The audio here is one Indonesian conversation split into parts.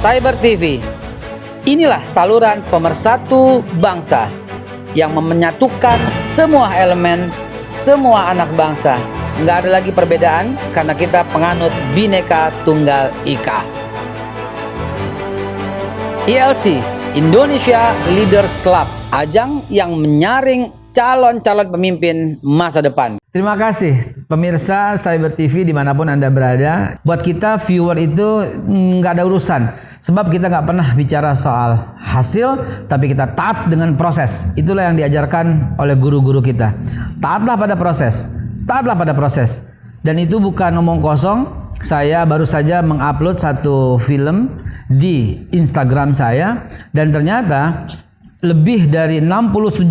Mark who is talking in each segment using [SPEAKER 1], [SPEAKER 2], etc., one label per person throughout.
[SPEAKER 1] Cyber TV. Inilah saluran pemersatu bangsa yang menyatukan semua elemen, semua anak bangsa. Nggak ada lagi perbedaan karena kita penganut Bhinneka Tunggal Ika. ILC, Indonesia Leaders Club, ajang yang menyaring calon-calon pemimpin masa depan.
[SPEAKER 2] Terima kasih pemirsa Cyber TV dimanapun Anda berada. Buat kita viewer itu nggak ada urusan. Sebab kita nggak pernah bicara soal hasil, tapi kita taat dengan proses. Itulah yang diajarkan oleh guru-guru kita. Taatlah pada proses. Taatlah pada proses. Dan itu bukan omong kosong. Saya baru saja mengupload satu film di Instagram saya. Dan ternyata lebih dari 60-70%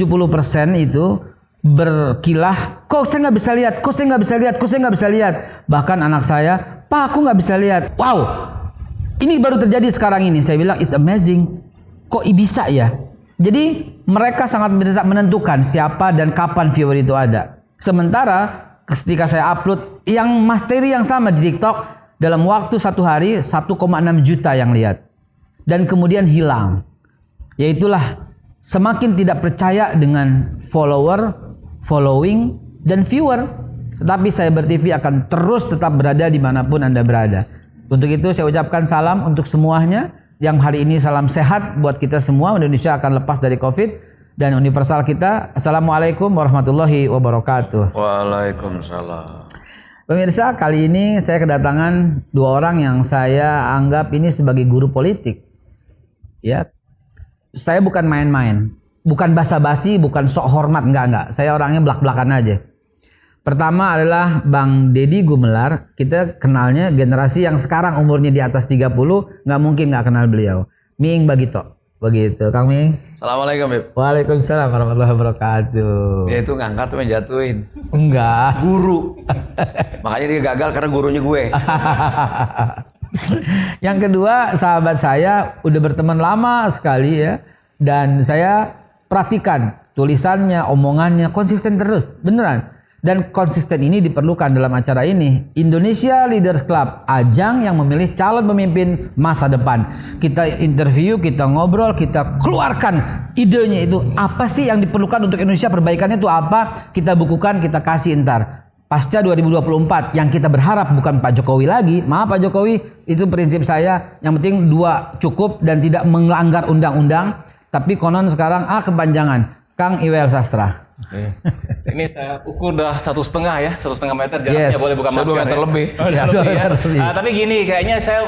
[SPEAKER 2] itu berkilah, kok saya nggak bisa lihat, kok saya nggak bisa lihat, kok saya nggak bisa lihat. Bahkan anak saya, Pak, aku nggak bisa lihat. Wow, ini baru terjadi sekarang ini. Saya bilang, it's amazing. Kok bisa ya? Jadi mereka sangat bisa menentukan siapa dan kapan viewer itu ada. Sementara ketika saya upload yang materi yang sama di TikTok, dalam waktu satu hari 1,6 juta yang lihat. Dan kemudian hilang. Yaitulah semakin tidak percaya dengan follower, following, dan viewer. Tetapi Cyber TV akan terus tetap berada dimanapun Anda berada. Untuk itu saya ucapkan salam untuk semuanya. Yang hari ini salam sehat buat kita semua. Indonesia akan lepas dari COVID. Dan universal kita. Assalamualaikum warahmatullahi wabarakatuh.
[SPEAKER 3] Waalaikumsalam.
[SPEAKER 2] Pemirsa, kali ini saya kedatangan dua orang yang saya anggap ini sebagai guru politik. Ya, saya bukan main-main, bukan basa-basi, bukan sok hormat, enggak. Saya orangnya belak-belakan aja. Pertama adalah Bang Deddy Gumelar. Kita kenalnya generasi yang sekarang umurnya di atas 30, nggak mungkin nggak kenal beliau. Miing Bagito, begitu. Kang Miing.
[SPEAKER 3] Assalamualaikum, Bib.
[SPEAKER 2] Waalaikumsalam warahmatullahi wabarakatuh.
[SPEAKER 3] Dia itu ngangkat tuh menjatuhin.
[SPEAKER 2] Enggak.
[SPEAKER 3] Guru. Makanya dia gagal karena gurunya gue.
[SPEAKER 2] Yang kedua, sahabat saya udah berteman lama sekali ya, dan saya perhatikan tulisannya, omongannya konsisten terus, beneran. Dan konsisten ini diperlukan dalam acara ini. Indonesia Leaders Club, ajang yang memilih calon pemimpin masa depan. Kita interview, kita ngobrol, kita keluarkan idenya itu apa sih yang diperlukan untuk Indonesia, perbaikannya itu apa, kita bukukan, kita kasih entar. Pasca 2024 yang kita berharap bukan Pak Jokowi lagi. Maaf Pak Jokowi, itu prinsip saya. Yang penting 2 cukup dan tidak melanggar undang-undang. Tapi konon sekarang kepanjangan. Kang Iwel Sastra.
[SPEAKER 4] Ini saya ukur udah 1,5 ya, 1,5 meter jaraknya.
[SPEAKER 2] Yes.
[SPEAKER 4] Boleh buka masker.
[SPEAKER 3] 2 meter lebih.
[SPEAKER 4] Oh, udah
[SPEAKER 2] 2
[SPEAKER 4] lebih ya.
[SPEAKER 2] meter lebih.
[SPEAKER 4] Tapi gini, kayaknya saya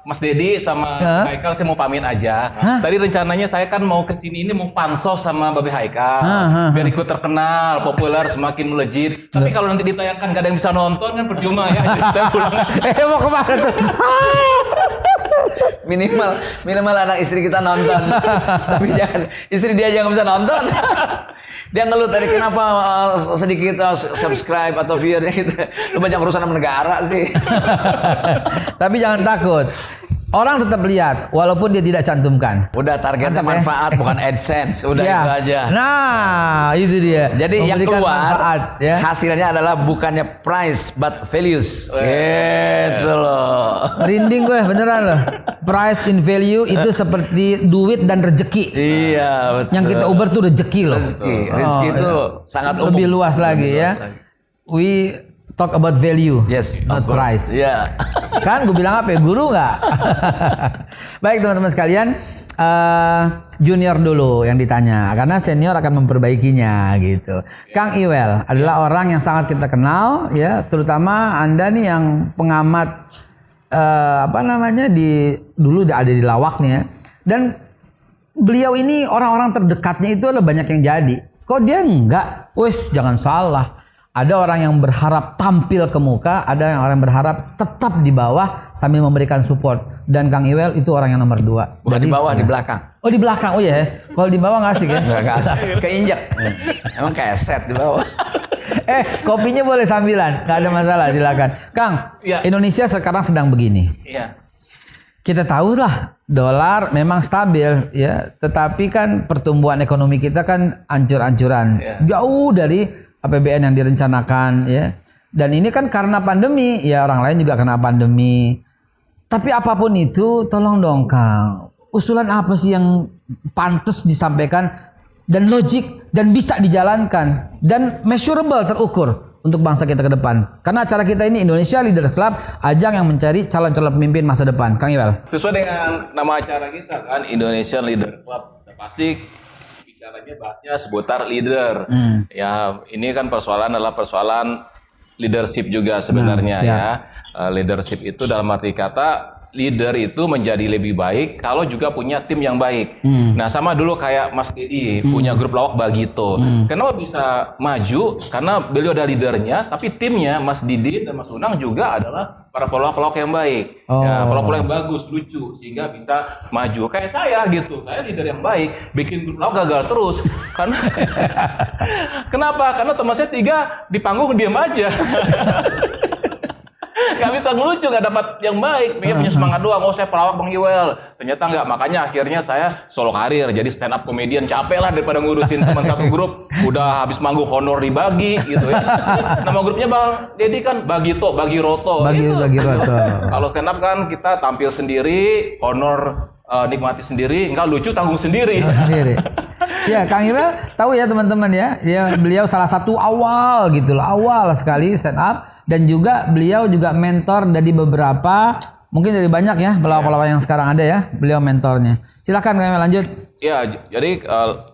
[SPEAKER 4] Mas Deddy sama Haikal saya mau pamit aja. Tadi rencananya saya kan mau ke sini ini mau pansos sama Babe Haikal. Biar ikut terkenal, populer, semakin melejit. Tapi kalau nanti ditayangkan gak ada yang bisa nonton kan percuma ya. Jadi saya pulang.
[SPEAKER 2] Mau kemana tuh?
[SPEAKER 3] Minimal anak istri kita nonton. Tapi jangan istri dia aja nggak bisa nonton. Dia ngeluh tadi kenapa sedikit subscribe atau viewernya gitu. Lu banyak urusan sama negara sih.
[SPEAKER 2] Tapi jangan takut. Orang tetap lihat walaupun dia tidak cantumkan.
[SPEAKER 3] Udah targetnya
[SPEAKER 2] Mantap,
[SPEAKER 3] manfaat bukan AdSense. Udah
[SPEAKER 2] Ya.
[SPEAKER 3] itu aja.
[SPEAKER 2] Nah, itu dia.
[SPEAKER 3] Jadi yang
[SPEAKER 2] Memberikan
[SPEAKER 3] keluar
[SPEAKER 2] manfaat, ya.
[SPEAKER 3] hasilnya adalah bukannya price but values. Gitu loh.
[SPEAKER 2] Merinding gue beneran loh. Price in value itu seperti duit dan rezeki.
[SPEAKER 3] Iya, betul.
[SPEAKER 2] Yang kita uber tuh rezeki loh.
[SPEAKER 3] Rezeki itu sangat umum.
[SPEAKER 2] lebih luas lagi ya. We talk about value,
[SPEAKER 3] Yes,
[SPEAKER 2] not
[SPEAKER 3] of course.
[SPEAKER 2] price.
[SPEAKER 3] Iya.
[SPEAKER 2] Kan gue bilang apa ya, guru nggak? Baik teman-teman sekalian, junior dulu yang ditanya karena senior akan memperbaikinya gitu. Kang Iwel adalah orang yang sangat kita kenal ya, terutama Anda nih yang pengamat dulu ada di lawaknya, dan beliau ini orang-orang terdekatnya itu adalah banyak yang jadi. Kok dia enggak? Wes jangan salah. Ada orang yang berharap tampil ke muka, ada yang orang berharap tetap di bawah sambil memberikan support. Dan Kang Iwel itu orang yang nomor 2.
[SPEAKER 3] Bukan di bawah, di belakang.
[SPEAKER 2] Oh di belakang, oh iya. Kalau di bawah nggak asik ya?
[SPEAKER 3] Enggak asik. Keinjak. Emang keset di bawah.
[SPEAKER 2] Kopinya boleh sambilan, nggak ada masalah, silakan. Kang,
[SPEAKER 4] Ya.
[SPEAKER 2] Indonesia sekarang sedang begini.
[SPEAKER 4] Iya.
[SPEAKER 2] Kita tahu lah dolar memang stabil ya, tetapi kan pertumbuhan ekonomi kita kan ancur-ancuran, jauh dari APBN yang direncanakan ya. Dan ini kan karena pandemi, ya orang lain juga kena pandemi. Tapi apapun itu, tolong dong Kang, usulan apa sih yang pantas disampaikan dan logik dan bisa dijalankan dan measurable, terukur untuk bangsa kita ke depan. Karena acara kita ini Indonesia Leaders Club, ajang yang mencari calon-calon pemimpin masa depan. Kang Iwel.
[SPEAKER 4] Sesuai dengan nama acara kita kan, Indonesian Leader Club. Dan pasti bicaranya bahasnya seputar leader. Ya, ini kan persoalan adalah persoalan leadership juga sebenarnya ya. Leadership itu dalam arti kata leader itu menjadi lebih baik kalau juga punya tim yang baik. Nah, sama dulu kayak Mas Dedi punya grup lawak Bagito. Kenapa bisa maju? Karena beliau ada leadernya, tapi timnya Mas Didi dan Mas Unang juga adalah para pelawak-pelawak yang baik. Ya, pelawak-pelawak yang bagus, lucu, sehingga bisa maju. Kayak saya gitu, saya leader yang baik, bikin grup lawak gagal terus. Karena kenapa? Karena teman saya 3 di panggung diam aja. Gak bisa ngelucu, gak dapat yang baik. Dia punya semangat doang, oh saya pelawak Bang Iwel. Ternyata enggak, makanya akhirnya saya solo karir. Jadi stand up comedian, capek lah daripada ngurusin teman satu grup. Udah habis manggung honor dibagi gitu ya. Nama grupnya Bang Dedi kan Bagito, Bagi Roto.
[SPEAKER 2] Bagi Roto.
[SPEAKER 4] Kalau stand up kan kita tampil sendiri, honor nikmati sendiri, enggak lucu tanggung sendiri.
[SPEAKER 2] Ya, Kang Iwel tahu ya teman-teman ya, beliau salah satu awal gitu loh, awal sekali stand up, dan juga beliau juga mentor dari beberapa, mungkin dari banyak ya pelawak-pelawak yang sekarang ada ya, beliau mentornya. Silakan Kang Iwel lanjut. Ya,
[SPEAKER 4] jadi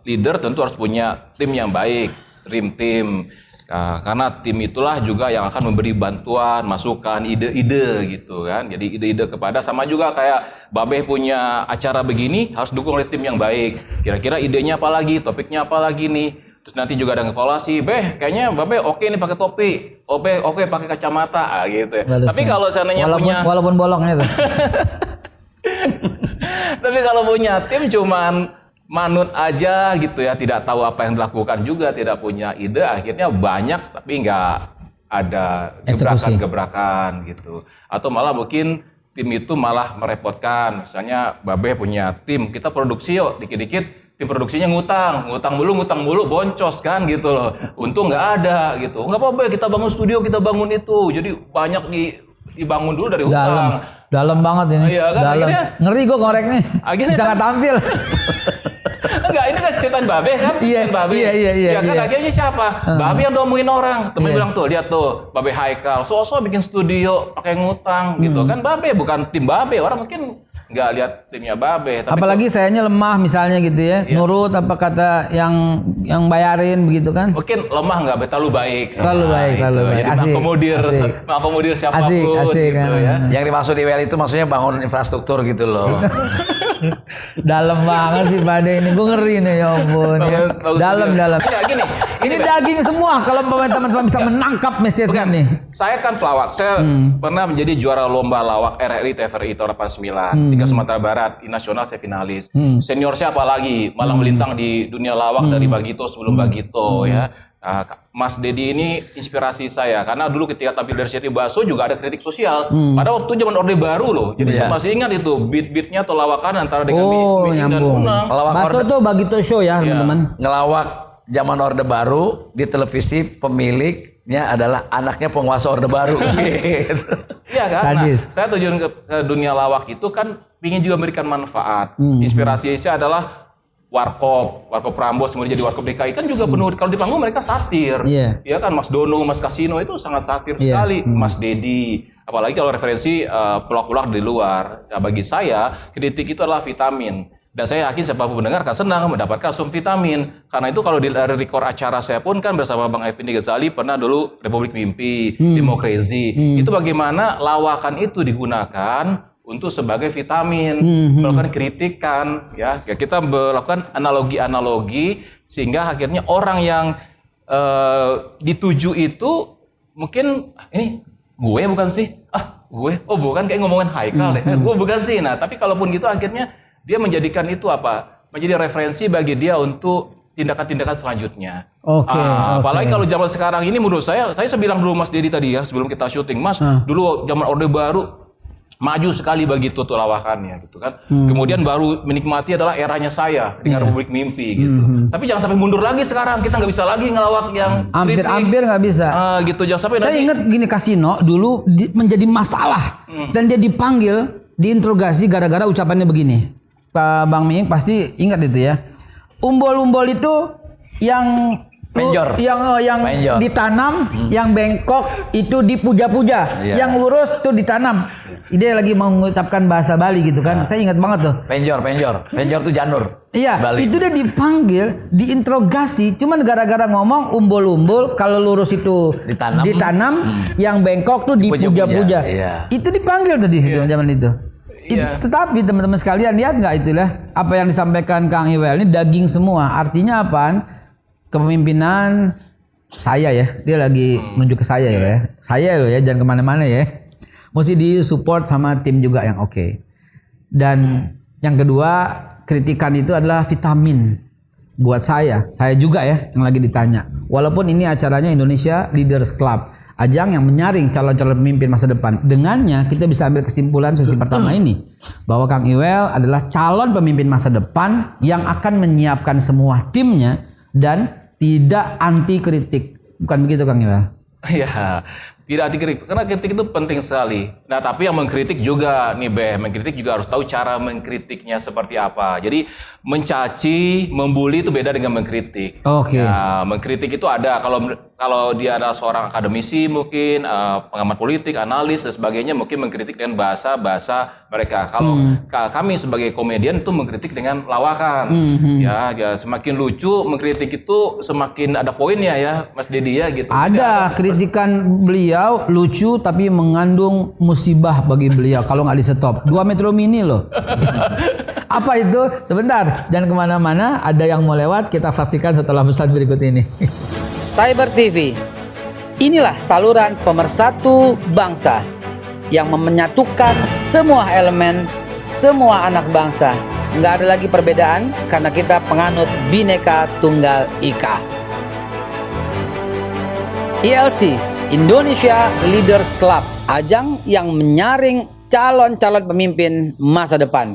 [SPEAKER 4] leader tentu harus punya tim yang baik, dream team. Karena tim itulah juga yang akan memberi bantuan, masukan, ide-ide gitu kan. Jadi ide-ide kepada, sama juga kayak Babeh punya acara begini, harus dukung oleh tim yang baik. Kira-kira idenya apa lagi, topiknya apa lagi nih. Terus nanti juga ada evaluasi, Beh kayaknya Babeh oke nih pakai topi, oke pakai kacamata gitu ya. Tapi kalau seandainya
[SPEAKER 2] walaupun bolong itu.
[SPEAKER 4] Tapi kalau punya tim cuman manut aja gitu ya, tidak tahu apa yang dilakukan juga, tidak punya ide, akhirnya banyak tapi nggak ada gebrakan-gebrakan gitu. Atau malah mungkin tim itu malah merepotkan. Misalnya Babeh punya tim, kita produksi yuk, dikit-dikit tim produksinya ngutang mulu, boncos kan gitu loh. Untung nggak ada gitu. Nggak apa-apa, kita bangun studio, kita bangun itu. Jadi banyak dibangun dulu dari hutang.
[SPEAKER 2] Dalam banget ini.
[SPEAKER 4] Iya kan,
[SPEAKER 2] dalam.
[SPEAKER 4] Akhirnya,
[SPEAKER 2] ngeri gue ngorek nih. Bisa nggak tampil.
[SPEAKER 4] Enggak, ini kan ceritaan Babeh kan? Iya kan, akhirnya siapa? Babeh yang ngomongin orang. Temen bilang tuh, lihat tuh, Babeh Haikal, so-so bikin studio pakai ngutang gitu kan. Babeh bukan tim Babeh, orang mungkin nggak lihat timnya Babeh. Tapi
[SPEAKER 2] apalagi sayanya lemah misalnya gitu ya, nurut apa kata yang bayarin begitu kan?
[SPEAKER 4] Mungkin lemah nggak, terlalu baik.
[SPEAKER 2] Terlalu baik.
[SPEAKER 4] Jadi mengakomodir siapapun
[SPEAKER 2] asik,
[SPEAKER 4] gitu
[SPEAKER 2] kan?
[SPEAKER 4] ya.
[SPEAKER 3] Yang dimaksud Iwel itu maksudnya bangun infrastruktur gitu loh.
[SPEAKER 2] Dalam banget sih pada ini, gue ngeri nih ya ampun. Dalam.
[SPEAKER 4] Ya, gini,
[SPEAKER 2] ini daging semua kalau teman-teman bisa menangkap message-nya nih.
[SPEAKER 4] Saya kan pelawak, saya pernah menjadi juara lomba lawak RRI TVRI tahun 89. Tingkat Sumatera Barat, di nasional saya finalis. Senior saya apalagi, malah melintang di dunia lawak dari Bagito sebelum Bagito ya. Mas Dedi ini inspirasi saya, karena dulu ketika tampil dari Siti Baso juga ada kritik sosial. Pada waktu zaman Orde Baru loh, jadi saya masih ingat itu beat-beatnya atau lawakan antara dengan Mimi dan Unang.
[SPEAKER 2] Baso tuh Bagito show ya teman-teman.
[SPEAKER 3] Ngelawak zaman Orde Baru di televisi, pemiliknya adalah anaknya penguasa Orde Baru. Gitu.
[SPEAKER 4] Iya kan? Nah, saya tujuan ke dunia lawak itu kan ingin juga memberikan manfaat. Inspirasi saya adalah Warkop Prambos, kemudian jadi Warkop DKI kan juga penuh, kalau di panggung mereka satir. Iya kan, Mas Dono, Mas Kasino itu sangat satir sekali. Mas Dedi, apalagi kalau referensi pelawak-pelawak di luar. Nah, bagi saya kritik itu adalah vitamin. Dan saya yakin siapapun mendengar akan senang mendapatkan sum vitamin. Karena itu kalau di record acara saya pun kan bersama Bang Effendi Ghazali pernah dulu Republik Mimpi, Demokrasi. Itu bagaimana lawakan itu digunakan untuk sebagai vitamin, melakukan kritikan, ya kita melakukan analogi-analogi sehingga akhirnya orang yang dituju itu mungkin ini gue bukan sih, gue, oh bukan, kayak ngomongin Haikal deh, gue bukan sih. Nah tapi kalaupun gitu akhirnya dia menjadikan itu apa? Menjadi referensi bagi dia untuk tindakan-tindakan selanjutnya. Apalagi kalau zaman sekarang ini menurut saya bilang dulu Mas Dedi tadi ya sebelum kita syuting, Mas dulu zaman Orde Baru maju sekali begitu tuh lawakannya gitu kan. Kemudian baru menikmati adalah eranya saya dengan Republik Mimpi gitu. Tapi jangan sampai mundur lagi sekarang, kita nggak bisa lagi ngelawak yang
[SPEAKER 2] hampir nggak bisa.
[SPEAKER 4] Gitu jangan sampai.
[SPEAKER 2] Saya ingat gini, Kasino dulu menjadi masalah dan dia dipanggil diinterogasi gara-gara ucapannya begini. Pak Bang Miing pasti ingat itu ya. Umbol-umbol itu yang
[SPEAKER 3] Penjor.
[SPEAKER 2] yang
[SPEAKER 3] Penjor.
[SPEAKER 2] ditanam, yang bengkok itu dipuja-puja,
[SPEAKER 3] Iya.
[SPEAKER 2] yang lurus tuh ditanam. Dia lagi mau mengucapkan bahasa Bali gitu kan. Saya ingat banget tuh.
[SPEAKER 3] Penjor tuh janur.
[SPEAKER 2] Iya,
[SPEAKER 3] Bali.
[SPEAKER 2] itu dia dipanggil, diinterogasi, cuman gara-gara ngomong umbul-umbul, kalau lurus itu ditanam, yang bengkok tuh dipuja-puja.
[SPEAKER 3] Iya.
[SPEAKER 2] Itu dipanggil tadi zaman itu.
[SPEAKER 4] Iya.
[SPEAKER 2] Tetapi teman-teman sekalian lihat nggak itulah apa yang disampaikan Kang Iwel ini daging semua. Artinya apaan? Kepemimpinan saya ya, dia lagi menunjuk ke saya ya. Saya loh ya, jangan kemana-mana ya. Mesti disupport sama tim juga yang oke. Dan yang kedua, kritikan itu adalah vitamin buat saya juga ya yang lagi ditanya. Walaupun ini acaranya Indonesia Leaders Club, ajang yang menyaring calon-calon pemimpin masa depan. Dengannya kita bisa ambil kesimpulan sesi pertama ini bahwa Kang Iwel adalah calon pemimpin masa depan yang akan menyiapkan semua timnya dan tidak anti kritik. Bukan begitu Kang Iwel?
[SPEAKER 4] Iya, tidak anti kritik karena kritik itu penting sekali. Nah, tapi yang mengkritik juga nih mengkritik juga harus tahu cara mengkritiknya seperti apa. Jadi mencaci, membuli itu beda dengan mengkritik.
[SPEAKER 2] Oke.
[SPEAKER 4] Nah, mengkritik itu ada kalau dia adalah seorang akademisi mungkin pengamat politik, analis dan sebagainya mungkin mengkritik dengan bahasa mereka. Kalau kami sebagai komedian itu mengkritik dengan lawakan. Ya, semakin lucu mengkritik itu semakin ada poinnya ya, Mas Dedi ya gitu.
[SPEAKER 2] Ada kritikan beliau lucu tapi mengandung musibah bagi beliau kalau nggak di stop. 2 Metro Mini loh. Apa itu? Sebentar, jangan kemana-mana. Ada yang mau lewat, kita saksikan setelah pesan berikut ini.
[SPEAKER 1] Cyber TV, inilah saluran pemersatu bangsa yang menyatukan semua elemen, semua anak bangsa. Nggak ada lagi perbedaan karena kita penganut Bhinneka Tunggal Ika. ILC, Indonesia Leaders Club, ajang yang menyaring calon-calon pemimpin masa depan.